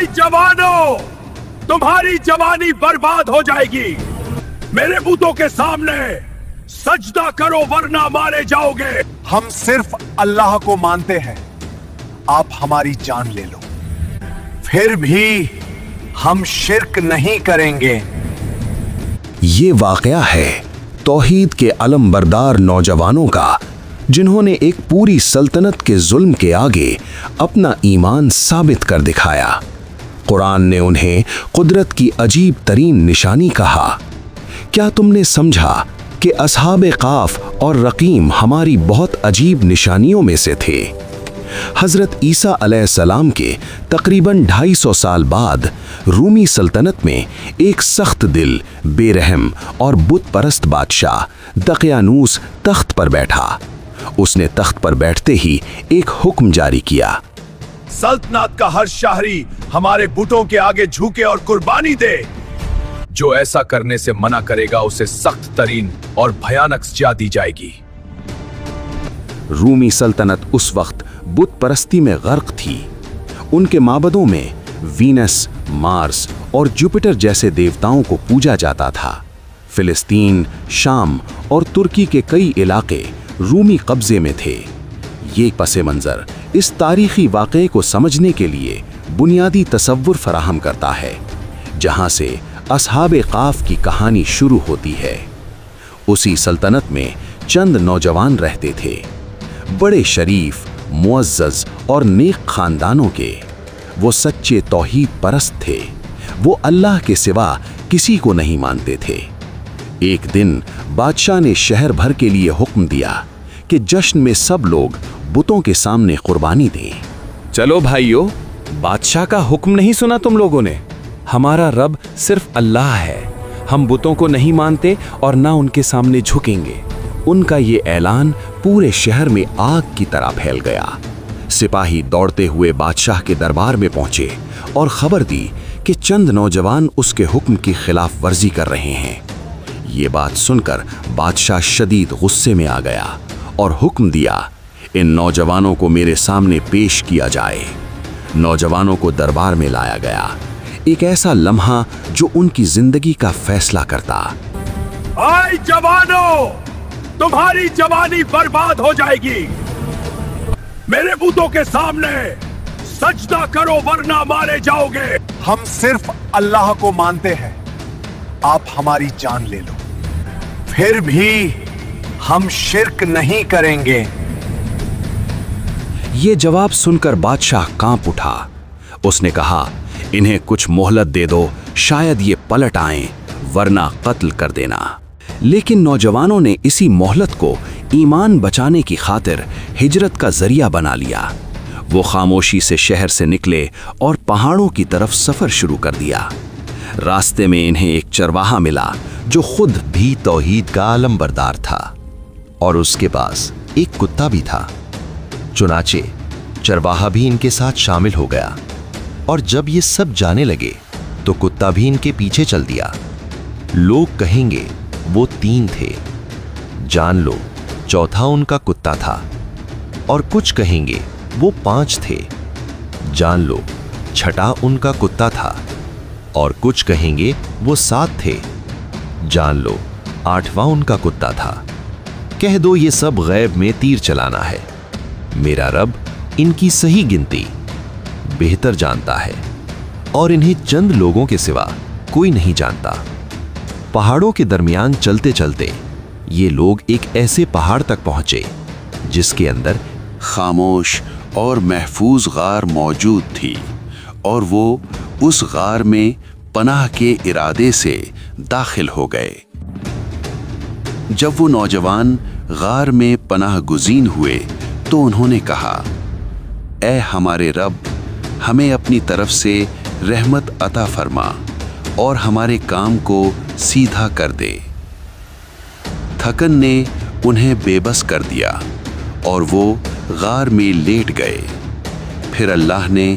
आए जवानों, तुम्हारी जवानी बर्बाद हो जाएगी। मेरे बुतों के सामने सजदा करो वरना मारे जाओगे। हम सिर्फ अल्लाह को मानते हैं, आप हमारी जान ले लो, फिर भी हम शिर्क नहीं करेंगे। ये वाकया है तौहीद के अलमबरदार नौजवानों का, जिन्होंने एक पूरी सल्तनत के जुल्म के आगे अपना ईमान साबित कर दिखाया। कुरान ने उन्हें कुदरत की अजीब तरीन निशानी कहा। क्या तुमने समझा कि असहाब काफ और रकीम हमारी बहुत अजीब निशानियों में से थे? हजरत ईसा अलैहिस्सलाम के तकरीबन 250 साल बाद रूमी सल्तनत में एक सख्त दिल, बेरहम और बुत परस्त बादशाह दकियानूस तख्त पर बैठा। उसने तख्त पर बैठते ही एक हुक्म जारी किया, सल्तनत का हर शहरी हमारे बुतों के आगे झुके और कुर्बानी दे। जो ऐसा करने से मना करेगा उसे सख्त तरीन और भयानक सजा दी जाएगी। रूमी सल्तनत उस वक्त बुत परस्ती में गर्क थी। उनके माबदों में वीनस, मार्स और जुपिटर जैसे देवताओं को पूजा जाता था। फिलिस्तीन, शाम और तुर्की के कई इलाके रूमी कब्जे में थे। ये पसे मंजर इस तारीखी वाक़े को समझने के लिए बुनियादी तसव्वुर फराहम करता है, जहाँ से असहाबे काफ की कहानी शुरू होती है। उसी सल्तनत में चंद नौजवान रहते थे, बड़े शरीफ, मुअज़्ज़ज़ और नेक खानदानों के। वो सच्चे तौहीद परस्त थे। वो अल्लाह के सिवा किसी को नहीं मानते थे। एक दिन बादशाह ने शहर भर के लिए हुक्म दिया कि जश्न में सब लोग बुतों के सामने कुर्बानी दें। चलो भाइयों, बादशाह का हुक्म नहीं सुना तुम लोगों ने? हमारा रब सिर्फ अल्लाह है। हम बुतों को नहीं मानते और ना उनके सामने झुकेंगे। उनका ये ऐलान पूरे शहर में आग की तरह फैल गया। सिपाही दौड़ते हुए बादशाह के दरबार में पहुंचे और खबर दी कि चंद नौजवान उसके हुक्म की खिलाफ वर्जी कर रहे हैं। ये बात सुनकर बादशाह शदीद गुस्से में आ गया और हुक्म दिया, इन नौजवानों को मेरे सामने पेश किया जाए। नौजवानों को दरबार में लाया गया। एक ऐसा लम्हा जो उनकी जिंदगी का फैसला करता। आए जवानों, तुम्हारी जवानी बर्बाद हो जाएगी। मेरे बुतों के सामने सजदा करो वरना मारे जाओगे। हम सिर्फ अल्लाह को मानते हैं, आप हमारी जान ले लो, फिर भी हम शिर्क नहीं करेंगे। ये जवाब सुनकर बादशाह कांप उठा। उसने कहा, इन्हें कुछ मोहलत दे दो, शायद ये पलट आएं, वरना कत्ल कर देना। लेकिन नौजवानों ने इसी मोहलत को ईमान बचाने की खातिर हिजरत का जरिया बना लिया। वो खामोशी से शहर से निकले और पहाड़ों की तरफ सफर शुरू कर दिया। रास्ते में इन्हें एक चरवाहा मिला जो खुद भी तौहीद का आलमबरदार था, और उसके पास एक कुत्ता भी था। चुनाचे चरवाहा भी इनके साथ शामिल हो गया, और जब ये सब जाने लगे तो कुत्ता भी इनके पीछे चल दिया। लोग कहेंगे वो 3 थे, जान लो चौथा उनका कुत्ता था, और कुछ कहेंगे वो 5 थे, जान लो छठा उनका कुत्ता था, और कुछ कहेंगे वो 7 थे, जान लो 8वां उनका कुत्ता था। कह दो ये सब गैब में तीर चलाना है। मेरा रब इनकी सही गिनती बेहतर जानता है, और इन्हें चंद लोगों के सिवा कोई नहीं जानता। पहाड़ों के दरमियान चलते चलते ये लोग एक ऐसे पहाड़ तक पहुंचे जिसके अंदर खामोश और महफूज गार मौजूद थी, और वो उस गार में पनाह के इरादे से दाखिल हो गए। जब वो नौजवान गार में पनाह गुज़ीन हुए तो उन्होंने कहा, ऐ हमारे रब, हमें अपनी तरफ से रहमत अता फरमा और हमारे काम को सीधा कर दे। थकन ने उन्हें बेबस कर दिया और वो गार में लेट गए। फिर अल्लाह ने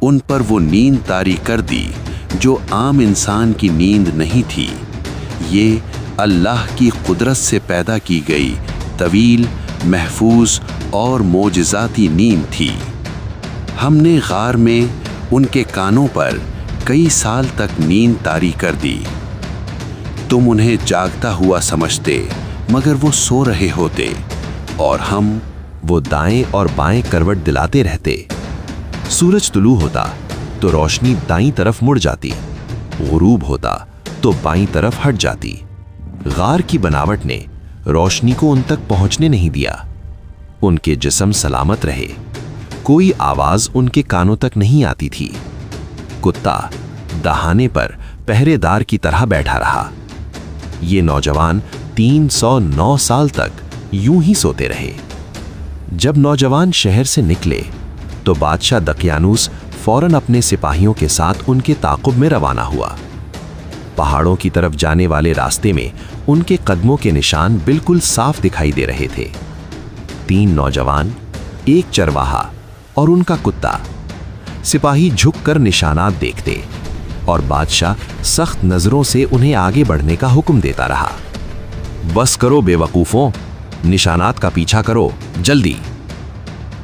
उन पर वो नींद तारी कर दी जो आम इंसान की नींद नहीं थी। ये अल्लाह की कुदरत से पैदा की गई तवील, महफूज और मोजज़ाती नींद थी। हमने गार में उनके कानों पर कई साल तक नींद तारी कर दी। तुम उन्हें जागता हुआ समझते, मगर वो सो रहे होते और हम वो दाएं और बाएं करवट दिलाते रहते। सूरज तुलू होता तो रोशनी दाईं तरफ मुड़ जाती, गुरूब होता तो बाईं तरफ हट जाती। गार की बनावट ने रोशनी को उन तक पहुंचने नहीं दिया। उनके जिस्म सलामत रहे, कोई आवाज उनके कानों तक नहीं आती थी। कुत्ता दहाने पर पहरेदार की तरह बैठा रहा। ये नौजवान 309 साल तक यूं ही सोते रहे। जब नौजवान शहर से निकले तो बादशाह दकियानूस फौरन अपने सिपाहियों के साथ उनके ताक़ुब में रवाना हुआ। पहाड़ों की तरफ जाने वाले रास्ते में उनके कदमों के निशान बिल्कुल साफ दिखाई दे रहे थे। 3 नौजवान, एक चरवाहा और उनका कुत्ता। सिपाही झुककर निशानात देखते और बादशाह सख्त नजरों से उन्हें आगे बढ़ने का हुक्म देता रहा। बस करो बेवकूफों, निशानात का पीछा करो, जल्दी।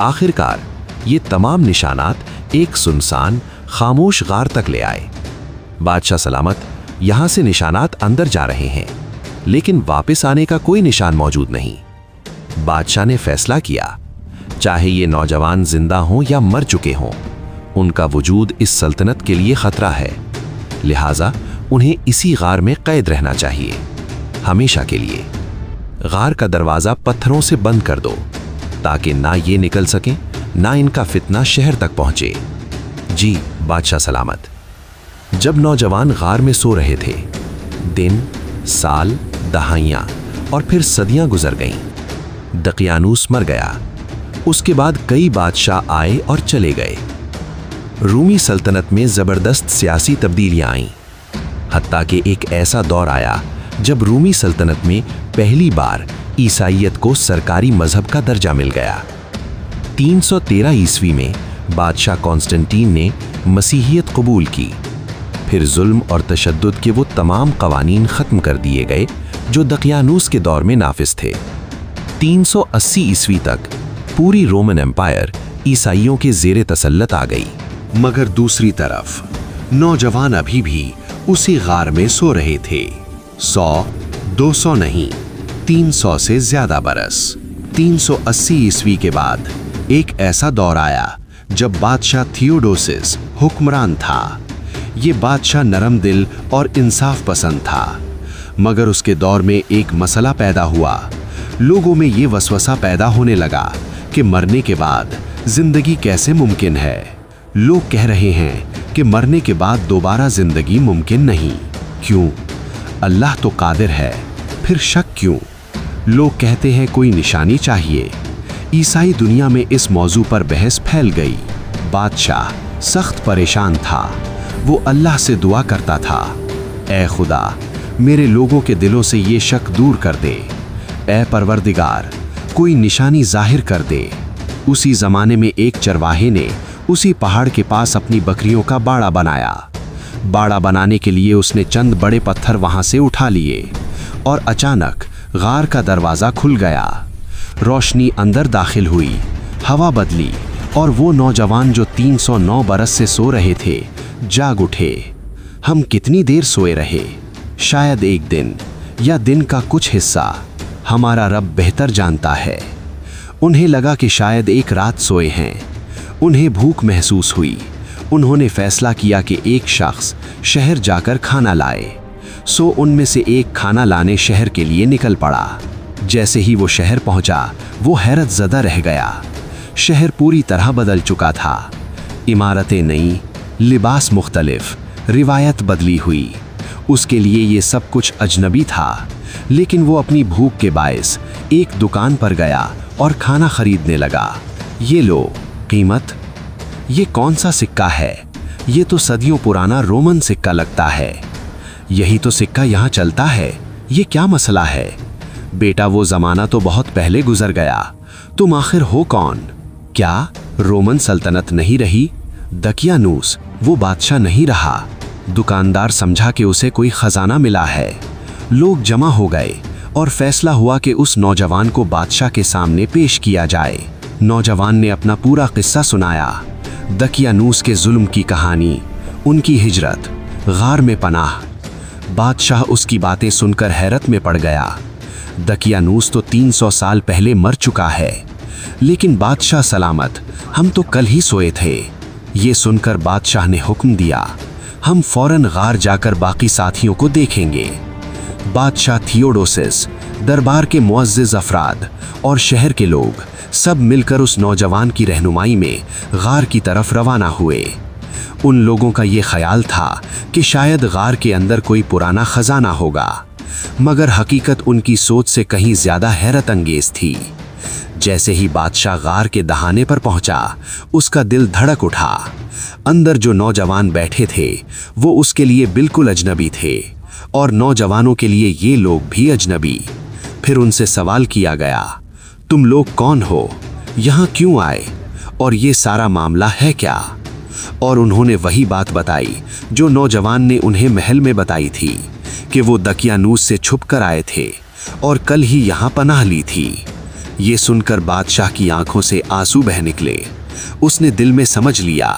आखिरकार ये तमाम निशानात एक सुनसान खामोश गार तक ले आए। बादशाह सलामत, यहां से निशानात अंदर जा रहे हैं, लेकिन वापस आने का कोई निशान मौजूद नहीं। बादशाह ने फैसला किया, चाहे ये नौजवान जिंदा हों या मर चुके हों, उनका वजूद इस सल्तनत के लिए खतरा है, लिहाजा उन्हें इसी गार में कैद रहना चाहिए, हमेशा के लिए। गार का दरवाजा पत्थरों से बंद कर दो, ताकि ना ये निकल सकें, ना इनका फितना शहर तक पहुंचे। जी बादशाह सलामत। जब नौजवान गार में सो रहे थे, दिन, साल, दहाइयां और फिर सदियां गुजर गईं। दकियानूस मर गया। उसके बाद कई बादशाह आए और चले गए। रूमी सल्तनत में जबरदस्त सियासी तब्दीलियां आईं, हत्ता कि एक ऐसा दौर आया जब रूमी सल्तनत में पहली बार ईसाईयत को सरकारी मजहब का दर्जा मिल गया। 313 ईस्वी में बादशाह कॉन्स्टेंटीन ने मसीहियत कबूल की। फिर जुल्म और तशद्दुद के वो तमाम कवानीन खत्म कर दिए गए जो दकियानूस के दौर में नाफिज थे। 380 ईस्वी तक पूरी रोमन एम्पायर ईसाइयों के ज़ेरे तसल्लत आ गई। मगर दूसरी तरफ नौजवान अभी भी उसी गार में सो रहे थे। 100, 200 नहीं, 300 से ज्यादा बरस। 380 ईस्वी के बाद एक ऐसा दौर आया जब बादशाह थियोडोसिस हुक्मरान था। ये बादशाह नरम दिल और इंसाफ पसंद था, मगर उसके दौर में एक मसला पैदा हुआ। लोगों में ये वसवसा पैदा होने लगा कि मरने के बाद जिंदगी कैसे मुमकिन है। लोग कह रहे हैं कि मरने के बाद दोबारा जिंदगी मुमकिन नहीं। क्यों? अल्लाह तो कादिर है, फिर शक क्यों? लोग कहते हैं कोई निशानी चाहिए। ईसाई दुनिया में इस मौजू पर बहस फैल गई। बादशाह सख्त परेशान था। वो अल्लाह से दुआ करता था, ऐ खुदा, मेरे लोगों के दिलों से ये शक दूर कर दे। ऐ परवरदिगार, कोई निशानी जाहिर कर दे। उसी जमाने में एक चरवाहे ने उसी पहाड़ के पास अपनी बकरियों का बाड़ा बनाया। बाड़ा बनाने के लिए उसने चंद बड़े पत्थर वहां से उठा लिए और अचानक गार का दरवाजा खुल गया। रोशनी अंदर दाखिल हुई, हवा बदली और वो नौजवान जो 309 बरस से सो रहे थे जाग उठे। हम कितनी देर सोए रहे? शायद एक दिन या दिन का कुछ हिस्सा। हमारा रब बेहतर जानता है। उन्हें लगा कि शायद एक रात सोए हैं। उन्हें भूख महसूस हुई। उन्होंने फैसला किया कि एक शख्स शहर जाकर खाना लाए। सो उनमें से एक खाना लाने शहर के लिए निकल पड़ा। जैसे ही वो शहर पहुंचा, वो हैरत ज़दा रह गया। शहर पूरी तरह बदल चुका था। इमारतें नई, लिबास मुख्तलिफ, रिवायत बदली हुई। उसके लिए ये सब कुछ अजनबी था, लेकिन वो अपनी भूख के बायस एक दुकान पर गया और खाना खरीदने लगा। ये लो, कीमत। ये कौन सा सिक्का है? ये तो सदियों पुराना रोमन सिक्का लगता है। यही तो सिक्का यहाँ चलता है। ये क्या मसला है? बेटा, वो जमाना तो बहुत पहले गुजर गया। तुम आखिर हो कौन? क्या रोमन सल्तनत नहीं रही? दकियानूस वो बादशाह नहीं रहा। दुकानदार समझा कि उसे कोई खजाना मिला है। लोग जमा हो गए और फैसला हुआ कि उस नौजवान को बादशाह के सामने पेश किया जाए। नौजवान ने अपना पूरा किस्सा सुनाया। दकियानूस के जुल्म की कहानी, उनकी हिजरत, गार में पनाह। बादशाह उसकी बातें सुनकर हैरत में पड़ गया। दकियानूस तो 300 साल पहले मर चुका है, लेकिन बादशाह सलामत, हम तो कल ही सोए थे। ये सुनकर बादशाह ने हुक्म दिया, हम फौरन गार जाकर बाकी साथियों को देखेंगे। बादशाह थियोडोसिस, दरबार के मुअज़्ज़िज़ अफराद और शहर के लोग सब मिलकर उस नौजवान की रहनुमाई में गार की तरफ रवाना हुए। उन लोगों का ये ख्याल था कि शायद गार के अंदर कोई पुराना खजाना होगा, मगर हकीकत उनकी सोच से कहीं ज्यादा हैरत अंगेज थी। जैसे ही बादशाह गार के दहाने पर पहुंचा, उसका दिल धड़क उठा। अंदर जो नौजवान बैठे थे वो उसके लिए बिल्कुल अजनबी थे और नौजवानों के लिए ये लोग भी अजनबी। फिर उनसे सवाल किया गया, तुम लोग कौन हो, यहाँ क्यों आए और ये सारा मामला है क्या? और उन्होंने वही बात बताई जो नौजवान ने उन्हें महल में बताई थी कि वो दकियानूस से छुप कर आए थे और कल ही यहाँ पनाह ली थी। ये सुनकर बादशाह की आंखों से आंसू बह निकले। उसने दिल में समझ लिया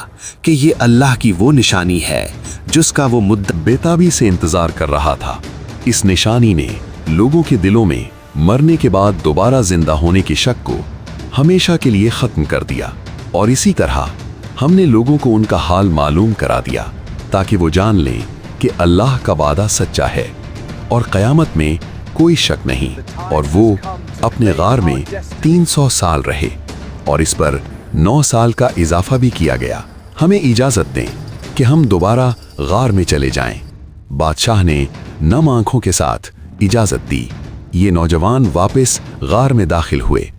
कि ये अल्लाह की वो निशानी है जिसका वो मुद्दा बेताबी से इंतजार कर रहा था। इस निशानी ने लोगों के दिलों में मरने के बाद दोबारा जिंदा होने की शक को हमेशा के लिए खत्म कर दिया। और इसी तरह हमने लोगों को उनका हाल मालूम करा दिया ताकि वो जान लें कि अल्लाह का वादा सच्चा है और क़यामत में कोई शक नहीं। और वो अपने गार में 300 साल रहे और इस पर 9 साल का इजाफा भी किया गया। हमें इजाज़त दें कि हम दोबारा गार में चले जाएं। बादशाह ने नम आंखों के साथ इजाज़त दी। ये नौजवान वापस गार में दाखिल हुए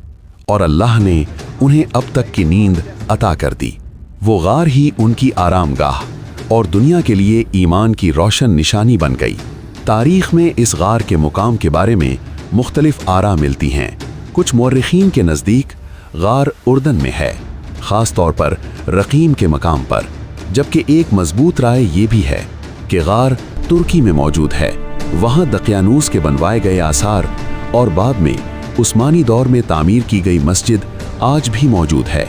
और अल्लाह ने उन्हें अब तक की नींद अता कर दी। वो गार ही उनकी आरामगाह और दुनिया के लिए ईमान की रोशन निशानी बन गई। तारीख में इस गार के मुकाम के बारे में मुख्तलिफ आरा मिलती हैं। कुछ मौर्रिखीन के नज़दीक गार उर्दन में है, ख़ास तौर पर रकीम के मकाम पर, जबकि एक मजबूत राय ये भी है कि गार तुर्की में मौजूद है। वहाँ दकियानूस के बनवाए गए आसार और बाद में उस्मानी दौर में तामीर की गई मस्जिद आज भी मौजूद है।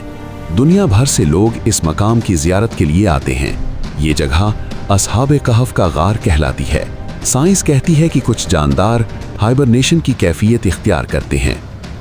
दुनिया भर से लोग इस मकाम की ज़ियारत के लिए आते हैं। ये जगह असहाबे कहफ का गार कहलाती है। साइंस कहती है कि कुछ जानदार हाइबरनेशन की कैफियत इख्तियार करते हैं,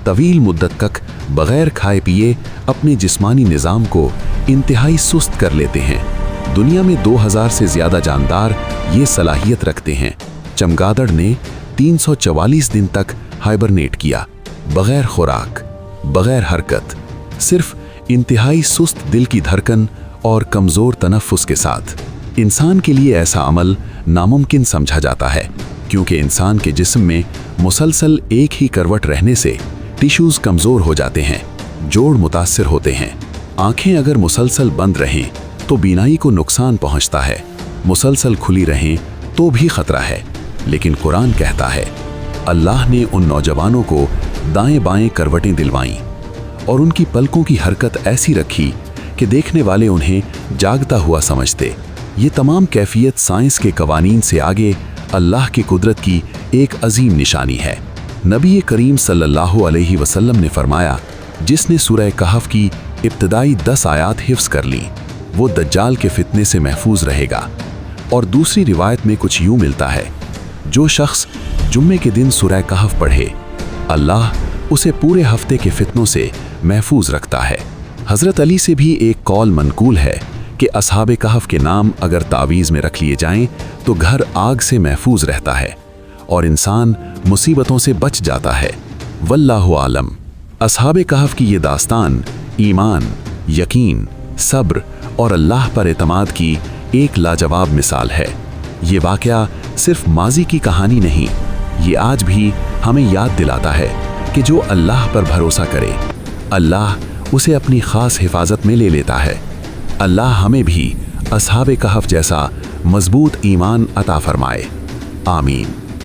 तवील मुद्दत तक बगैर खाए पिए अपने जिस्मानी निज़ाम को इंतहाई सुस्त कर लेते हैं। दुनिया में 2000 से ज़्यादा जानदार ये सलाहियत रखते हैं। चमगादड़ ने 344 दिन तक हाइबरनेट किया, बगैर खुराक, बगैर हरकत, सिर्फ इंतहाई सुस्त दिल की धड़कन और कमज़ोर तनफ्फुस के साथ। इंसान के लिए ऐसा अमल नामुमकिन समझा जाता है, क्योंकि इंसान के जिस्म में मुसलसल एक ही करवट रहने से टिश्यूज़ कमज़ोर हो जाते हैं, जोड़ मुतासिर होते हैं। आँखें अगर मुसलसल बंद रहें तो बीनाई को नुकसान पहुँचता है, मुसलसल खुली रहें तो भी ख़तरा है। लेकिन कुरान कहता है, अल्लाह ने उन नौजवानों को दाएं बाएं करवटें दिलवाईं और उनकी पलकों की हरकत ऐसी रखी कि देखने वाले उन्हें जागता हुआ समझते। ये तमाम कैफियत साइंस के कवानीन से आगे अल्लाह की कुदरत की एक अजीम निशानी है। नबी करीम सल्लल्लाहु अलैहि वसल्लम ने फरमाया, जिसने सूरह कहफ की इब्तदाई 10 आयात हिफ्ज़ कर ली वो दज्जाल के फितने से महफूज रहेगा। और दूसरी रिवायत में कुछ यूँ मिलता है, जो शख्स जुम्मे के दिन सूरह कहफ पढ़े, अल्लाह उसे पूरे हफ्ते के फितनों से महफूज रखता है। हज़रत अली से भी एक कौल मनकूल है कि असहाबे कहफ के नाम अगर तावीज़ में रख लिए जाएं तो घर आग से महफूज रहता है और इंसान मुसीबतों से बच जाता है। वल्लाहु आलम। असहाबे कहफ की ये दास्तान ईमान, यकीन, सब्र और अल्लाह पर एतमाद की एक लाजवाब मिसाल है। ये वाक़या सिर्फ माजी की कहानी नहीं, ये आज भी हमें याद दिलाता है कि जो अल्लाह पर भरोसा करे, अल्लाह उसे अपनी ख़ास हिफाजत में ले लेता है। अल्लाह हमें भी असहाबे कहफ जैसा मजबूत ईमान अता फरमाए। आमीन।